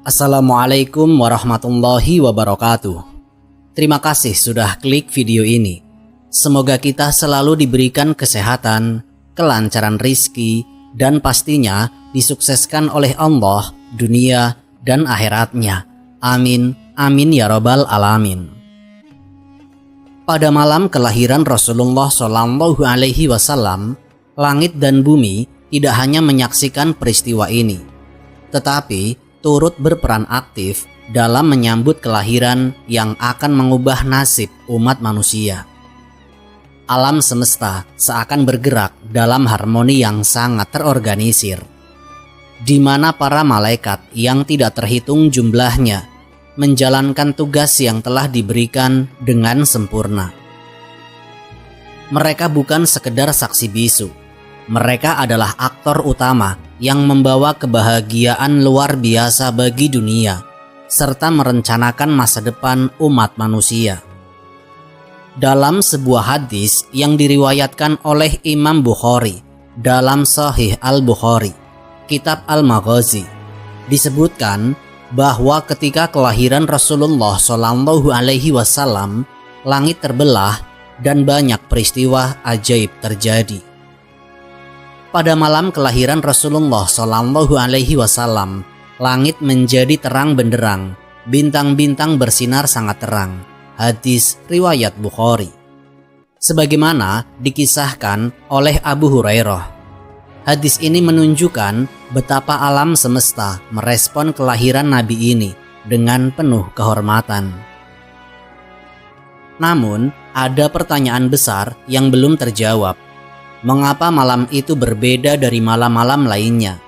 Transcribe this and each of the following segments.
Assalamualaikum warahmatullahi wabarakatuh. Terima kasih sudah klik video ini. Semoga kita selalu diberikan kesehatan, kelancaran rizki, dan pastinya disukseskan oleh Allah dunia dan akhiratnya. Amin, amin ya robbal alamin. Pada malam kelahiran Rasulullah Shallallahu Alaihi Wasallam, langit dan bumi tidak hanya menyaksikan peristiwa ini, tetapi turut berperan aktif dalam menyambut kelahiran yang akan mengubah nasib umat manusia. Alam semesta seakan bergerak dalam harmoni yang sangat terorganisir, di mana para malaikat yang tidak terhitung jumlahnya menjalankan tugas yang telah diberikan dengan sempurna. Mereka bukan sekedar saksi bisu, mereka adalah aktor utama yang membawa kebahagiaan luar biasa bagi dunia, serta merencanakan masa depan umat manusia. Dalam sebuah hadis yang diriwayatkan oleh Imam Bukhari dalam Sahih Al-Bukhari, Kitab Al-Maghazi, disebutkan bahwa ketika kelahiran Rasulullah Shallallahu Alaihi Wasallam, langit terbelah dan banyak peristiwa ajaib terjadi. Pada malam kelahiran Rasulullah Shallallahu Alaihi Wasallam, langit menjadi terang benderang, bintang-bintang bersinar sangat terang. Hadis riwayat Bukhari. Sebagaimana dikisahkan oleh Abu Hurairah, hadis ini menunjukkan betapa alam semesta merespon kelahiran Nabi ini dengan penuh kehormatan. Namun, ada pertanyaan besar yang belum terjawab. Mengapa malam itu berbeda dari malam-malam lainnya?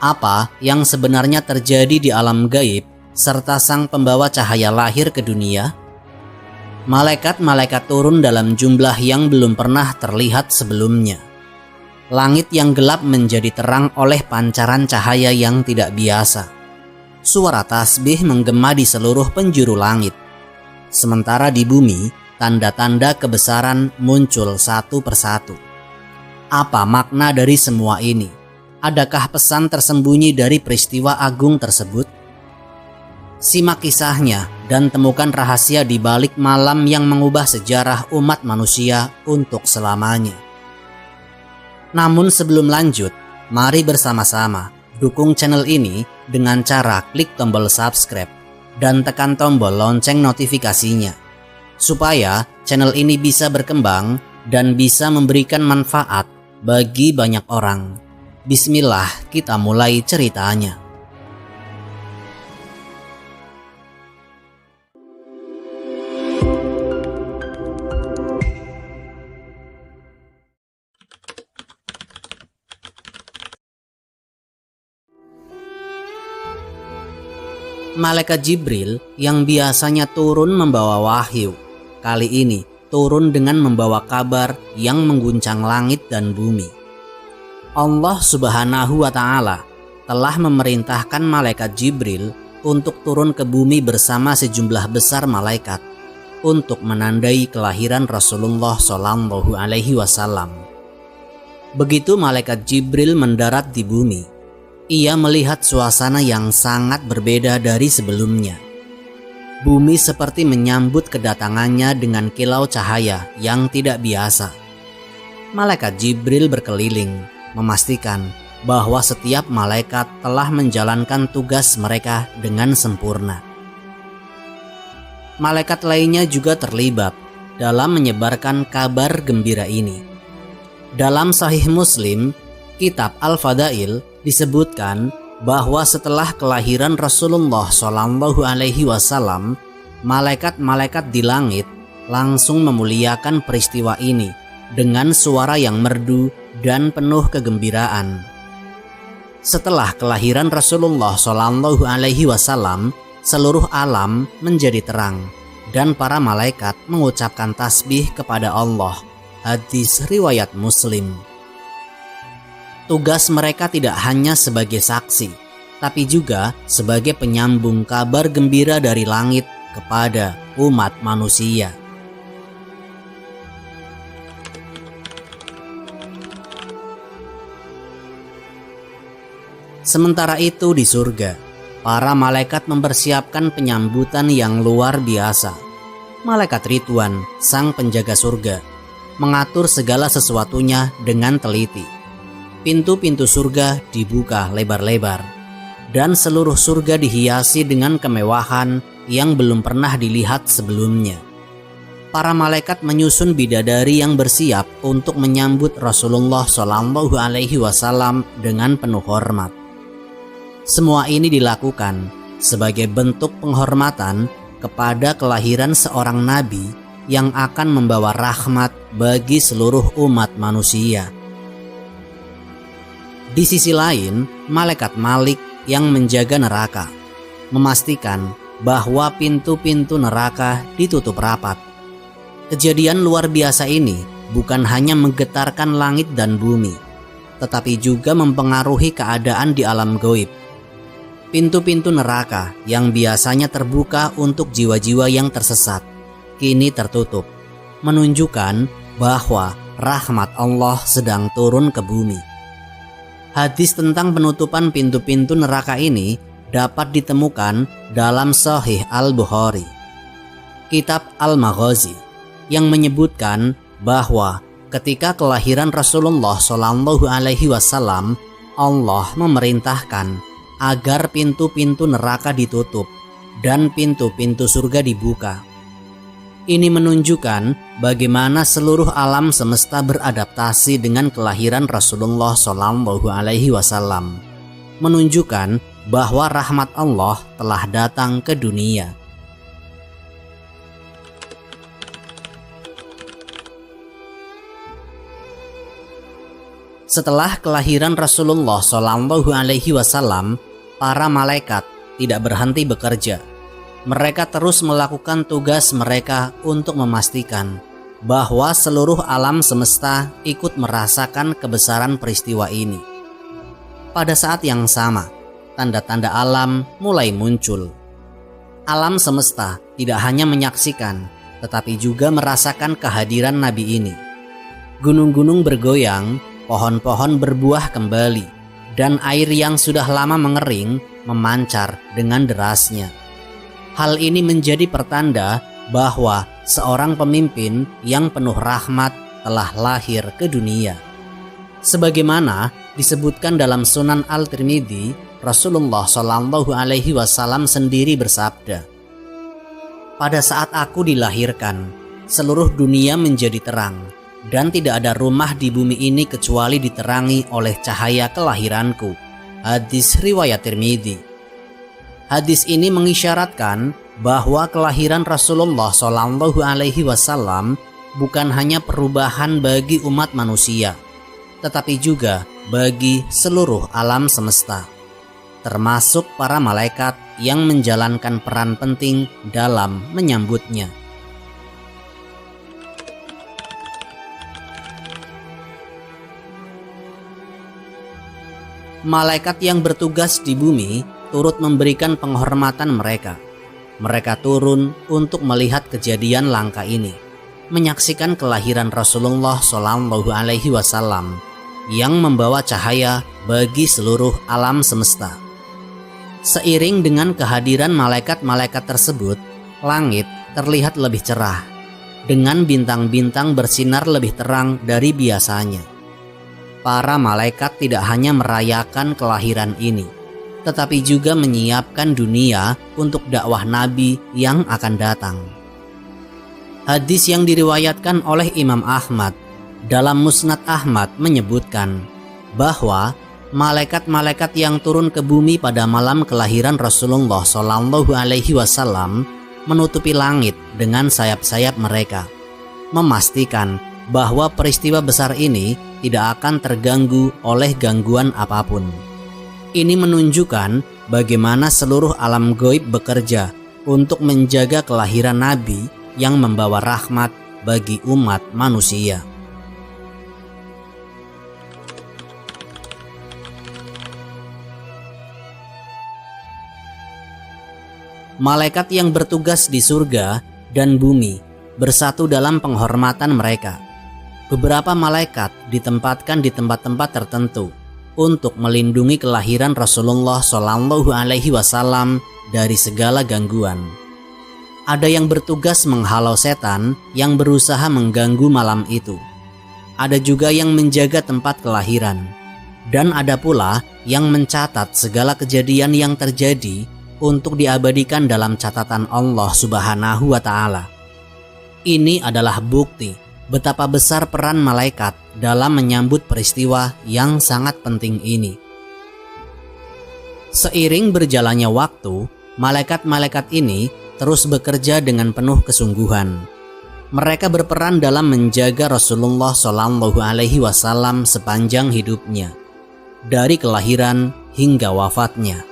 Apa yang sebenarnya terjadi di alam gaib serta sang pembawa cahaya lahir ke dunia? Malaikat-malaikat turun dalam jumlah yang belum pernah terlihat sebelumnya. Langit yang gelap menjadi terang oleh pancaran cahaya yang tidak biasa. Suara tasbih menggema di seluruh penjuru langit. Sementara di bumi, tanda-tanda kebesaran muncul satu persatu. Apa makna dari semua ini? Adakah pesan tersembunyi dari peristiwa agung tersebut? Simak kisahnya dan temukan rahasia di balik malam yang mengubah sejarah umat manusia untuk selamanya. Namun sebelum lanjut, mari bersama-sama dukung channel ini dengan cara klik tombol subscribe dan tekan tombol lonceng notifikasinya, supaya channel ini bisa berkembang dan bisa memberikan manfaat bagi banyak orang. Bismillah, kita mulai ceritanya. Malaikat Jibril yang biasanya turun membawa wahyu, kali ini turun dengan membawa kabar yang mengguncang langit dan bumi. Allah Subhanahu wa Ta'ala telah memerintahkan malaikat Jibril untuk turun ke bumi bersama sejumlah besar malaikat untuk menandai kelahiran Rasulullah Shallallahu Alaihi Wasallam. Begitu malaikat Jibril mendarat di bumi, ia melihat suasana yang sangat berbeda dari sebelumnya. Bumi seperti menyambut kedatangannya dengan kilau cahaya yang tidak biasa. Malaikat Jibril berkeliling, memastikan bahwa setiap malaikat telah menjalankan tugas mereka dengan sempurna. Malaikat lainnya juga terlibat dalam menyebarkan kabar gembira ini. Dalam Sahih Muslim, Kitab Al-Fadail, disebutkan bahwa setelah kelahiran Rasulullah Shallallahu Alaihi Wasallam, malaikat-malaikat di langit langsung memuliakan peristiwa ini dengan suara yang merdu dan penuh kegembiraan. Setelah kelahiran Rasulullah Shallallahu Alaihi Wasallam, seluruh alam menjadi terang dan para malaikat mengucapkan tasbih kepada Allah. Hadis riwayat Muslim. Tugas mereka tidak hanya sebagai saksi, tapi juga sebagai penyambung kabar gembira dari langit kepada umat manusia. Sementara itu di surga, para malaikat mempersiapkan penyambutan yang luar biasa. Malaikat Ridwan, sang penjaga surga, mengatur segala sesuatunya dengan teliti. Pintu-pintu surga dibuka lebar-lebar, dan seluruh surga dihiasi dengan kemewahan yang belum pernah dilihat sebelumnya. Para malaikat menyusun bidadari yang bersiap untuk menyambut Rasulullah SAW dengan penuh hormat. Semua ini dilakukan sebagai bentuk penghormatan kepada kelahiran seorang nabi yang akan membawa rahmat bagi seluruh umat manusia. Di sisi lain, malaikat Malik yang menjaga neraka memastikan bahwa pintu-pintu neraka ditutup rapat. Kejadian luar biasa ini bukan hanya menggetarkan langit dan bumi, tetapi juga mempengaruhi keadaan di alam gaib. Pintu-pintu neraka yang biasanya terbuka untuk jiwa-jiwa yang tersesat, kini tertutup, menunjukkan bahwa rahmat Allah sedang turun ke bumi. Hadis tentang penutupan pintu-pintu neraka ini dapat ditemukan dalam Sahih Al-Bukhari, Kitab Al-Maghazi, yang menyebutkan bahwa ketika kelahiran Rasulullah SAW, Allah memerintahkan agar pintu-pintu neraka ditutup dan pintu-pintu surga dibuka. Ini menunjukkan bagaimana seluruh alam semesta beradaptasi dengan kelahiran Rasulullah SAW, menunjukkan bahwa rahmat Allah telah datang ke dunia. Setelah kelahiran Rasulullah SAW, para malaikat tidak berhenti bekerja. Mereka terus melakukan tugas mereka untuk memastikan bahwa seluruh alam semesta ikut merasakan kebesaran peristiwa ini. Pada saat yang sama, tanda-tanda alam mulai muncul. Alam semesta tidak hanya menyaksikan, tetapi juga merasakan kehadiran Nabi ini. Gunung-gunung bergoyang, pohon-pohon berbuah kembali, dan air yang sudah lama mengering memancar dengan derasnya. Hal ini menjadi pertanda bahwa seorang pemimpin yang penuh rahmat telah lahir ke dunia. Sebagaimana disebutkan dalam Sunan Al-Tirmidzi, Rasulullah SAW sendiri bersabda, "Pada saat aku dilahirkan, seluruh dunia menjadi terang, dan tidak ada rumah di bumi ini kecuali diterangi oleh cahaya kelahiranku." Hadis riwayat Tirmidzi. Hadis ini mengisyaratkan bahwa kelahiran Rasulullah SAW bukan hanya perubahan bagi umat manusia, tetapi juga bagi seluruh alam semesta, termasuk para malaikat yang menjalankan peran penting dalam menyambutnya. Malaikat yang bertugas di bumi turut memberikan penghormatan mereka. Mereka turun untuk melihat kejadian langka ini, menyaksikan kelahiran Rasulullah SAW yang membawa cahaya bagi seluruh alam semesta. Seiring dengan kehadiran malaikat-malaikat tersebut, langit terlihat lebih cerah, dengan bintang-bintang bersinar lebih terang dari biasanya. Para malaikat tidak hanya merayakan kelahiran ini, tetapi juga menyiapkan dunia untuk dakwah Nabi yang akan datang. Hadis yang diriwayatkan oleh Imam Ahmad dalam Musnad Ahmad menyebutkan bahwa malaikat-malaikat yang turun ke bumi pada malam kelahiran Rasulullah SAW menutupi langit dengan sayap-sayap mereka, memastikan bahwa peristiwa besar ini tidak akan terganggu oleh gangguan apapun. Ini menunjukkan bagaimana seluruh alam gaib bekerja untuk menjaga kelahiran Nabi yang membawa rahmat bagi umat manusia. Malaikat yang bertugas di surga dan bumi bersatu dalam penghormatan mereka. Beberapa malaikat ditempatkan di tempat-tempat tertentu untuk melindungi kelahiran Rasulullah Shallallahu Alaihi Wasallam dari segala gangguan. Ada yang bertugas menghalau setan yang berusaha mengganggu malam itu. Ada juga yang menjaga tempat kelahiran. Dan ada pula yang mencatat segala kejadian yang terjadi untuk diabadikan dalam catatan Allah Subhanahu wa Ta'ala. Ini adalah bukti betapa besar peran malaikat dalam menyambut peristiwa yang sangat penting ini. Seiring berjalannya waktu, malaikat-malaikat ini terus bekerja dengan penuh kesungguhan. Mereka berperan dalam menjaga Rasulullah Shallallahu Alaihi Wasallam sepanjang hidupnya, dari kelahiran hingga wafatnya.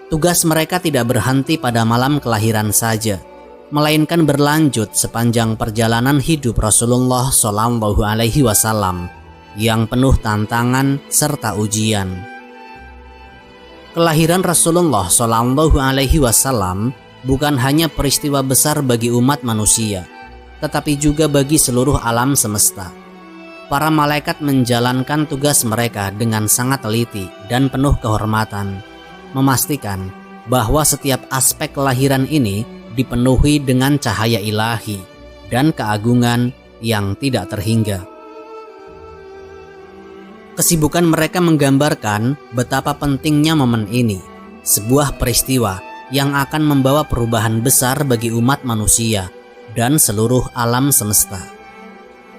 Tugas mereka tidak berhenti pada malam kelahiran saja, melainkan berlanjut sepanjang perjalanan hidup Rasulullah Shallallahu Alaihi Wasallam yang penuh tantangan serta ujian. Kelahiran Rasulullah Shallallahu Alaihi Wasallam bukan hanya peristiwa besar bagi umat manusia, tetapi juga bagi seluruh alam semesta. Para malaikat menjalankan tugas mereka dengan sangat teliti dan penuh kehormatan, memastikan bahwa setiap aspek kelahiran ini dipenuhi dengan cahaya ilahi dan keagungan yang tidak terhingga. Kesibukan mereka menggambarkan betapa pentingnya momen ini, sebuah peristiwa yang akan membawa perubahan besar bagi umat manusia dan seluruh alam semesta.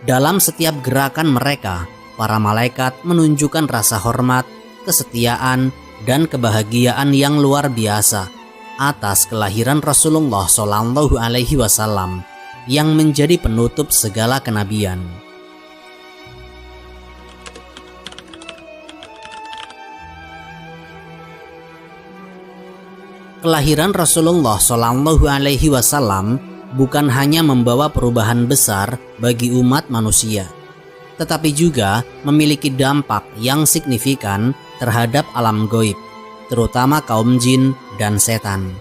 Dalam setiap gerakan mereka, para malaikat menunjukkan rasa hormat, kesetiaan, dan kebahagiaan yang luar biasa atas kelahiran Rasulullah Shallallahu Alaihi Wasallam yang menjadi penutup segala kenabian. Kelahiran Rasulullah Shallallahu Alaihi Wasallam bukan hanya membawa perubahan besar bagi umat manusia, tetapi juga memiliki dampak yang signifikan terhadap alam gaib, terutama kaum jin dan setan.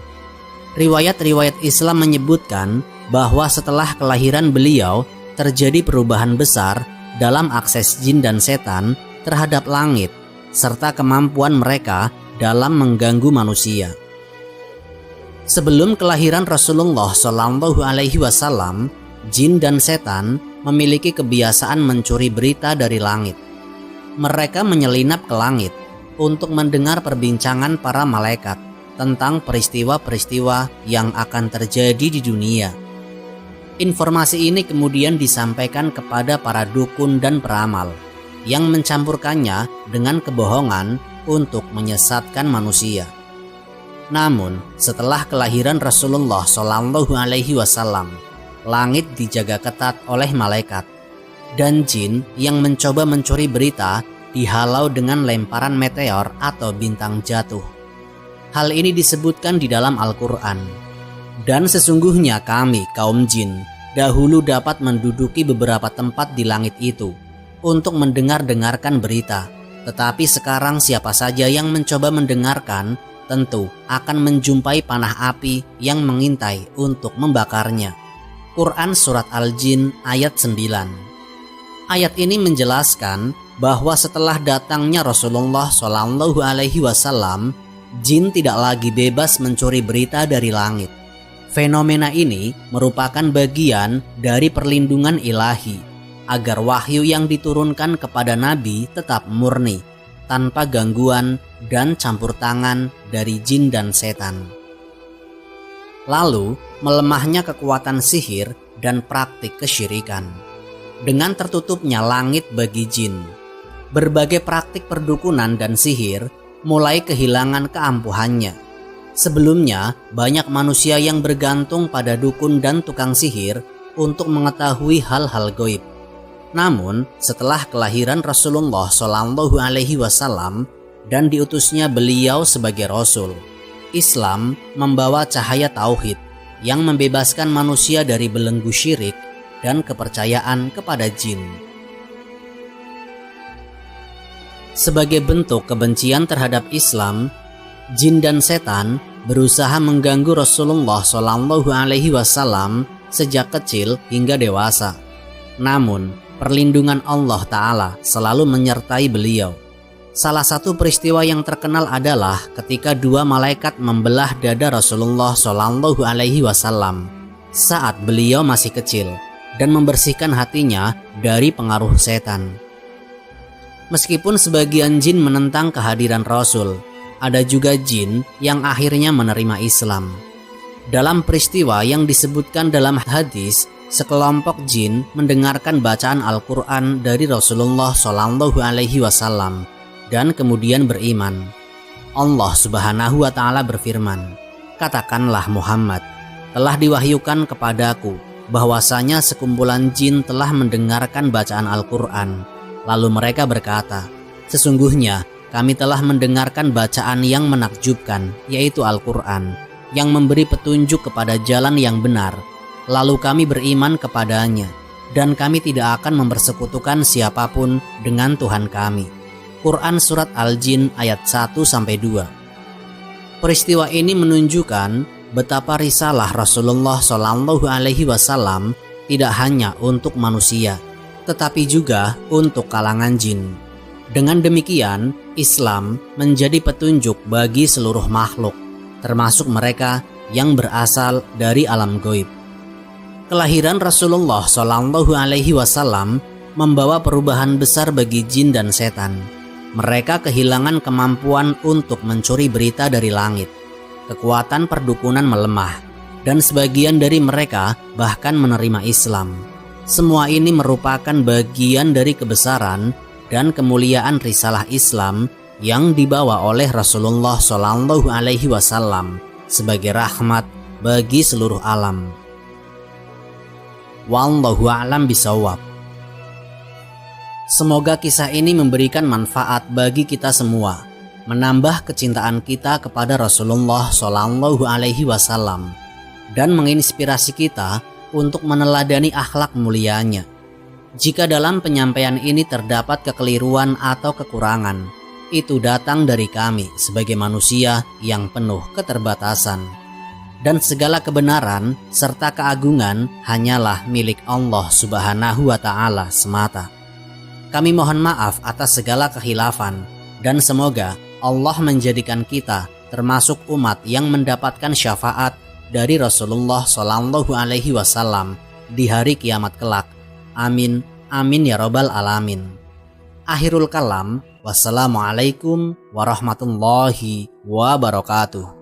Riwayat-riwayat Islam menyebutkan bahwa setelah kelahiran beliau terjadi perubahan besar dalam akses jin dan setan terhadap langit, serta kemampuan mereka dalam mengganggu manusia. Sebelum kelahiran Rasulullah Shallallahu Alaihi Wasallam, jin dan setan memiliki kebiasaan mencuri berita dari langit. Mereka menyelinap ke langit untuk mendengar perbincangan para malaikat tentang peristiwa-peristiwa yang akan terjadi di dunia. Informasi ini kemudian disampaikan kepada para dukun dan peramal yang mencampurkannya dengan kebohongan untuk menyesatkan manusia. Namun, setelah kelahiran Rasulullah Shallallahu Alaihi Wasallam, langit dijaga ketat oleh malaikat, dan jin yang mencoba mencuri berita dihalau dengan lemparan meteor atau bintang jatuh. Hal ini disebutkan di dalam Al-Quran. Dan sesungguhnya kami, kaum jin, dahulu dapat menduduki beberapa tempat di langit itu untuk mendengar-dengarkan berita. Tetapi sekarang siapa saja yang mencoba mendengarkan tentu akan menjumpai panah api yang mengintai untuk membakarnya. Quran Surat Al-Jin ayat 9. Ayat ini menjelaskan bahwa setelah datangnya Rasulullah Shallallahu Alaihi Wasallam, jin tidak lagi bebas mencuri berita dari langit. Fenomena ini merupakan bagian dari perlindungan ilahi agar wahyu yang diturunkan kepada Nabi tetap murni, tanpa gangguan dan campur tangan dari jin dan setan. Lalu, melemahnya kekuatan sihir dan praktik kesyirikan. Dengan tertutupnya langit bagi jin, berbagai praktik perdukunan dan sihir mulai kehilangan keampuhannya. Sebelumnya, banyak manusia yang bergantung pada dukun dan tukang sihir untuk mengetahui hal-hal gaib. Namun, setelah kelahiran Rasulullah Shallallahu Alaihi Wasallam dan diutusnya beliau sebagai Rasul, Islam membawa cahaya tauhid yang membebaskan manusia dari belenggu syirik dan kepercayaan kepada jin. Sebagai bentuk kebencian terhadap Islam, jin dan setan berusaha mengganggu Rasulullah Shallallahu Alaihi Wasallam sejak kecil hingga dewasa. Namun, perlindungan Allah Ta'ala selalu menyertai beliau. Salah satu peristiwa yang terkenal adalah ketika dua malaikat membelah dada Rasulullah Shallallahu Alaihi Wasallam saat beliau masih kecil dan membersihkan hatinya dari pengaruh setan. Meskipun sebagian jin menentang kehadiran Rasul, ada juga jin yang akhirnya menerima Islam. Dalam peristiwa yang disebutkan dalam hadis, sekelompok jin mendengarkan bacaan Al-Quran dari Rasulullah Shallallahu Alaihi Wasallam dan kemudian beriman. Allah Subhanahu wa Ta'ala berfirman, "Katakanlah Muhammad, telah diwahyukan kepadaku bahwasanya sekumpulan jin telah mendengarkan bacaan Al-Quran. Lalu mereka berkata, sesungguhnya kami telah mendengarkan bacaan yang menakjubkan, yaitu Al-Quran, yang memberi petunjuk kepada jalan yang benar. Lalu kami beriman kepadanya, dan kami tidak akan mempersekutukan siapapun dengan Tuhan kami." Quran Surat Al-Jin ayat 1-2. Peristiwa ini menunjukkan betapa risalah Rasulullah Shallallahu Alaihi Wasallam tidak hanya untuk manusia, tetapi juga untuk kalangan jin. Dengan demikian, Islam menjadi petunjuk bagi seluruh makhluk, termasuk mereka yang berasal dari alam gaib. Kelahiran Rasulullah Shallallahu Alaihi Wasallam membawa perubahan besar bagi jin dan setan. Mereka kehilangan kemampuan untuk mencuri berita dari langit. Kekuatan perdukunan melemah, dan sebagian dari mereka bahkan menerima Islam. Semua ini merupakan bagian dari kebesaran dan kemuliaan risalah Islam yang dibawa oleh Rasulullah Shallallahu Alaihi Wasallam sebagai rahmat bagi seluruh alam. Wallahu a'lam bishawab. Semoga kisah ini memberikan manfaat bagi kita semua, menambah kecintaan kita kepada Rasulullah Shallallahu Alaihi Wasallam, dan menginspirasi kita untuk meneladani akhlak mulianya. Jika dalam penyampaian ini terdapat kekeliruan atau kekurangan, itu datang dari kami sebagai manusia yang penuh keterbatasan. Dan segala kebenaran serta keagungan hanyalah milik Allah Subhanahu wa Ta'ala semata. Kami mohon maaf atas segala khilafan, dan semoga Allah menjadikan kita termasuk umat yang mendapatkan syafaat dari Rasulullah Shallallahu Alaihi Wasallam di hari kiamat kelak. Amin, amin ya robbal alamin. Akhirul kalam, wassalamualaikum warahmatullahi wabarakatuh.